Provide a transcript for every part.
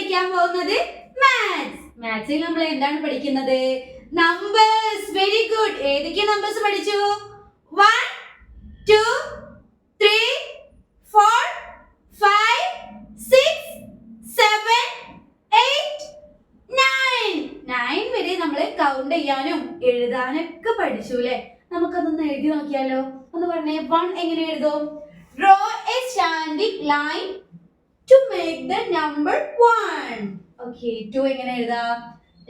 പഠിക്കാൻ പോകുന്നത് മാത്സ്. മാത്സിൽ നമ്മൾ എന്താണ് പഠിക്കുന്നത്? നമ്പേഴ്സ്. Very good. ഏതൊക്കെ നമ്പേഴ്സ് പഠിച്ചു? 1 2 3 4 5 6 7 8 9 വരെ നമ്മൾ കൗണ്ട് ചെയ്യാനും എഴുതാനൊക്കെ പഠിച്ചു അല്ലേ? നമുക്കതൊന്ന് എഴുതി നോക്കിയാലോ? ഒന്ന് പറഞ്ഞേ. 1 എങ്ങനെ എഴുതും? Draw a standing line to make the number 1. Okay. 2 എങ്ങനെ എഴുതാം?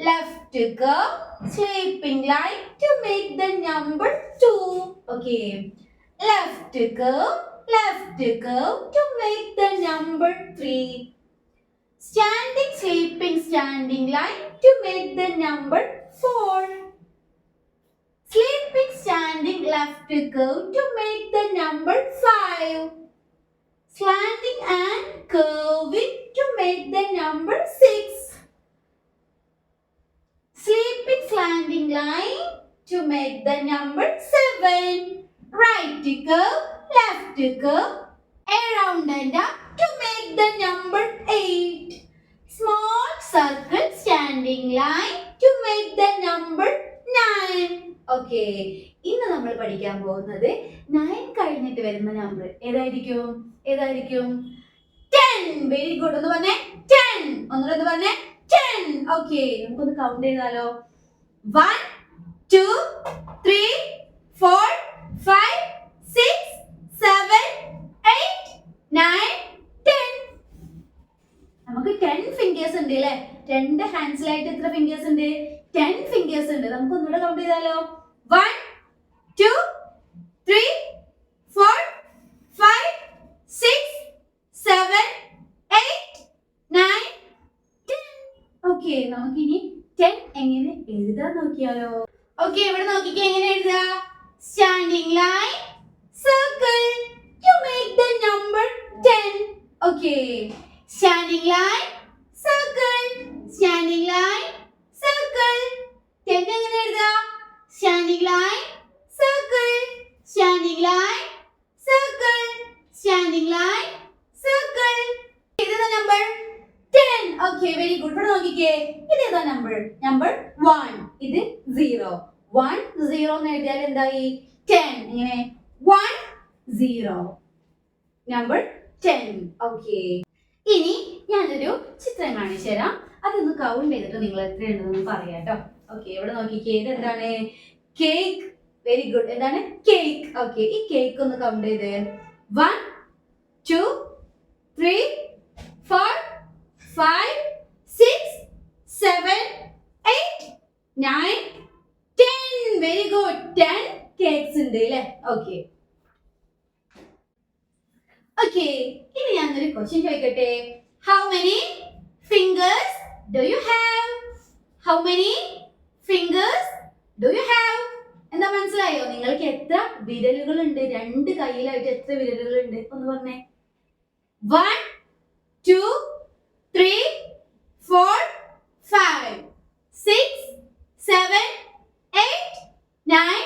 Left curve sleeping line to make the number 2. Okay. Left curve to make the number 3. Standing sleeping standing line to make the number 4. Sleeping standing left curve to make the number 5. Slanting and curving to make the number 6. Sleeping slanting line to make the number 7. Right curve, left curve, around and up to make the number 8. Small circle standing line to make the number 9. Okay. ഇന്ന് നമ്മൾ പഠിക്കാൻ പോകുന്നത് 9 കഴിഞ്ഞിട്ട് വരുന്ന number ഏതായിരിക്കും? 10. Very good. ഒന്ന് പറഞ്ഞേ 10. ഒന്നുകൂടെ പറഞ്ഞേ 10. ഓക്കെ, നമുക്കൊന്ന് കൗണ്ട് ചെയ്താലോ? 1 2 3 4 5 6 7 8 9 10. നമുക്ക് 10 ഫിംഗേഴ്സ് ഉണ്ട് അല്ലേ? 2 ഹാൻഡ്സിലായിട്ട് എത്ര ഫിംഗേഴ്സ് ഉണ്ട്? 10 ഫിംഗേഴ്സ് ഉണ്ട്. നമുക്ക് ഒന്നുകൂടെ കൗണ്ട് ചെയ്താലോ? 1 2 3 4 5 6 7 8 9 10. ഓക്കെ, നമുക്കിനി 10 എങ്ങനെ എഴുതാൻ നോക്കിയാലോ? ഓക്കെ, ഇവിടെ നോക്കിക്കേ. എങ്ങനെ എഴുതാ? Standing line circle to make the number 10. Okay, standing line circle, standing line circle. 10 എങ്ങനെ എഴുതാ? Standing line circle, standing line circle, standing line circle. ഇതേതാ നമ്പർ? 10. Okay, very good. ഇവിടെ നോക്കിക്കേ. ഇതേതാ നമ്പർ? നമ്പർ 1. ഇത് 0. 1 0 എന്ന് എഴുതിയാൽ എന്തായി? 10. ഇങ്ങനെ 1 0 നമ്പർ 10. ഓക്കെ, ഇനി ഞാനൊരു ചിത്രം കാണിച്ചു തരാം. അതൊന്ന് കൗണ്ട് ചെയ്തിട്ട് നിങ്ങൾ എത്ര ഉണ്ടെന്ന് പറയാം കേട്ടോ. ഓക്കെ, ഇവിടെ നോക്കിക്കേ. ഇതെന്താണ്? കേക്ക്. Very good. എന്താണ്? കേക്ക്. ഓക്കെ, ഈ കേക്ക് ഒന്ന് കൗണ്ട് ചെയ്ത്. 1 2 3 4 5 6 7 8 9 10. Very good. 10 കേക്ക്സ് ഉണ്ട് അല്ലേ? ഓക്കെ ഓക്കെ, ഇനി ഞാനൊരു ക്വസ്റ്റ്യൻ ചോദിക്കട്ടെ. How many fingers do you have? How many fingers do you have? എന്താ മനസ്സിലായോ? നിങ്ങൾക്ക് എത്ര വിരലുകൾ ഉണ്ട്? 2 കൈയിലായിട്ട് എത്ര വിരലുകൾ ഉണ്ട്? ഒന്ന് പറഞ്ഞേ. 1 2 3 4 5 6 7 8 9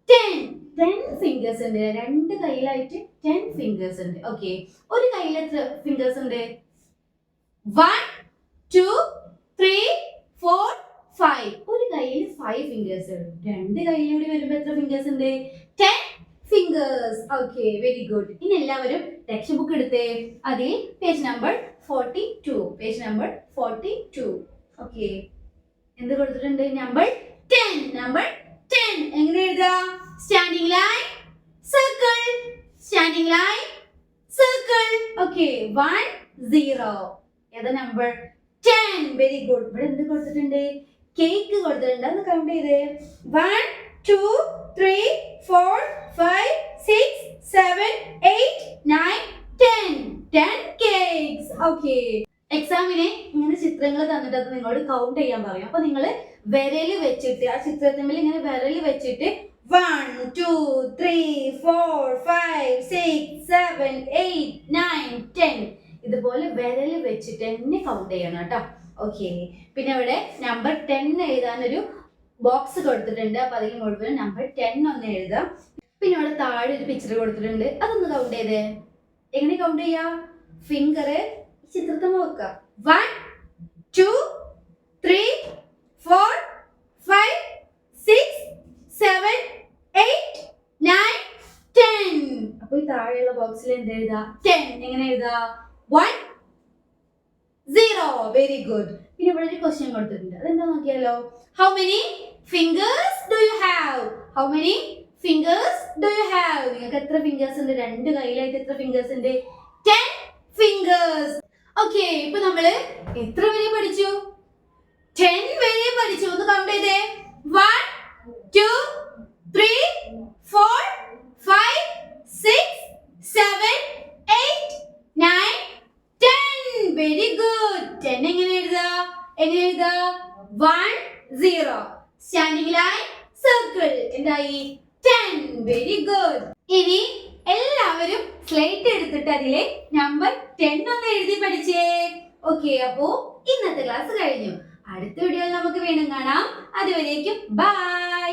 10. 10 ഫിംഗേഴ്സ് ഉണ്ട്. 2 കൈയിലായിട്ട് 10 ഫിംഗേഴ്സ് ഉണ്ട്. ഓക്കെ, ഒരു കയ്യിൽ എത്ര ഫിംഗേഴ്സ് ഉണ്ട്? 1 2 3 4 5. ഒരു കയ്യിൽ 5 ഫിംഗേഴ്സ് ഉണ്ട്. 2 കൈയിലൂടെ വരുമ്പോൾ എത്ര ഫിംഗേഴ്സ് ഉണ്ട്? 10 ഫിംഗേഴ്സ്. Okay, very good. ഇനി എല്ലാവരും ടെക്സ്റ്റ് ബുക്ക് എടുത്തേ. അതിൽ page number 42. Page number 42. Okay, എന്ത് കൊടുത്തിട്ടുണ്ട്? നമ്പർ 10. നമ്പർ 10 എങ്ങനെ എഴുതാ? Standing line circle, standing line circle. Okay, 1 0. ഏതാ നമ്പർ? 10. Very good. ഇവിടെ എന്ത് കൊടുത്തിട്ടുണ്ട്? കേക്ക് കൊടുത്തിട്ടുണ്ട്. അത് കൗണ്ട് ചെയ്തേ. 1 2 3 4 5 6 7 8 9 10. 10 കേക്ക്സ്. ഓക്കെ, എക്സാമിന് ഇങ്ങനെ ചിത്രങ്ങൾ തന്നിട്ട് അത് നിങ്ങളോട് കൗണ്ട് ചെയ്യാൻ പറയും. അപ്പൊ നിങ്ങൾ വിരല് വെച്ചിട്ട് ആ ചിത്രത്തിൽ ഇങ്ങനെ വിരല് വെച്ചിട്ട് 1 2 3 4 5 6 7 8 9 10 ഇതുപോലെ വിരല് വെച്ചിട്ട് തന്നെ കൗണ്ട് ചെയ്യണം കേട്ടോ. ഓക്കെ, പിന്നെ ഇവിടെ നമ്പർ 10 എഴുതാനൊരു ബോക്സ് കൊടുത്തിട്ടുണ്ട്. അപ്പൊ അതിൽ മുഴുവൻ നമ്പർ 10 ഒന്ന് എഴുതാം. പിന്നെ ഇവിടെ താഴെ ഒരു പിക്ചർ കൊടുത്തിട്ടുണ്ട്. അതൊന്ന് കൗണ്ട് ചെയ്തേ. എങ്ങനെ കൗണ്ട് ചെയ്യാ? ഫിംഗർ ചിത്രത്തിൽ നോക്കുക. 1 2, 3, 4, 5, 6, 7, 8, 9, 10. അപ്പോൾ ഈ താഴെയുള്ള ബോക്സിൽ എന്ത് എഴുതാ? 10. എങ്ങനെ എഴുതാ? 1, 0. Very good. പിന്നെ ഇവിടെ ഒരു ക്വസ്റ്റ്യൻ കൊടുത്തിട്ടുണ്ട്. അതെന്താ നോക്കിയാലോ? How many fingers do you have? How many fingers do you have? നിങ്ങൾക്ക് എത്ര ഫിംഗേഴ്സ് ഉണ്ട്? രണ്ട് കൈയിലായിട്ട് എത്ര ഫിംഗേഴ്സ് ഉണ്ട്? 10 fingers. ഓക്കേ, ഇപ്പൊ നമ്മൾ എത്ര വരെ പഠിച്ചു? 10 വരെ പഠിച്ചു. ഒന്ന് കൗണ്ട് ചെയ്തേ. 1, 2, 3, 4, 5, 6, 7, 8, 9, 10. Very good. 10 എങ്ങനെ എഴുതാ? 1, 0. Standing line, circle. എന്തായി? 10. Very good. ഇനി എല്ലാവരും സ്ലേറ്റ് എടുത്തിട്ട് അതിലെ നമ്പർ 10 ഒന്ന് എഴുതി പഠിച്ചേ. ഓക്കെ, അപ്പോ ഇന്നത്തെ ക്ലാസ് കഴിഞ്ഞു. അടുത്ത വീഡിയോയിൽ നമുക്ക് വീണ്ടും കാണാം. അതുവരേക്കും ബൈ.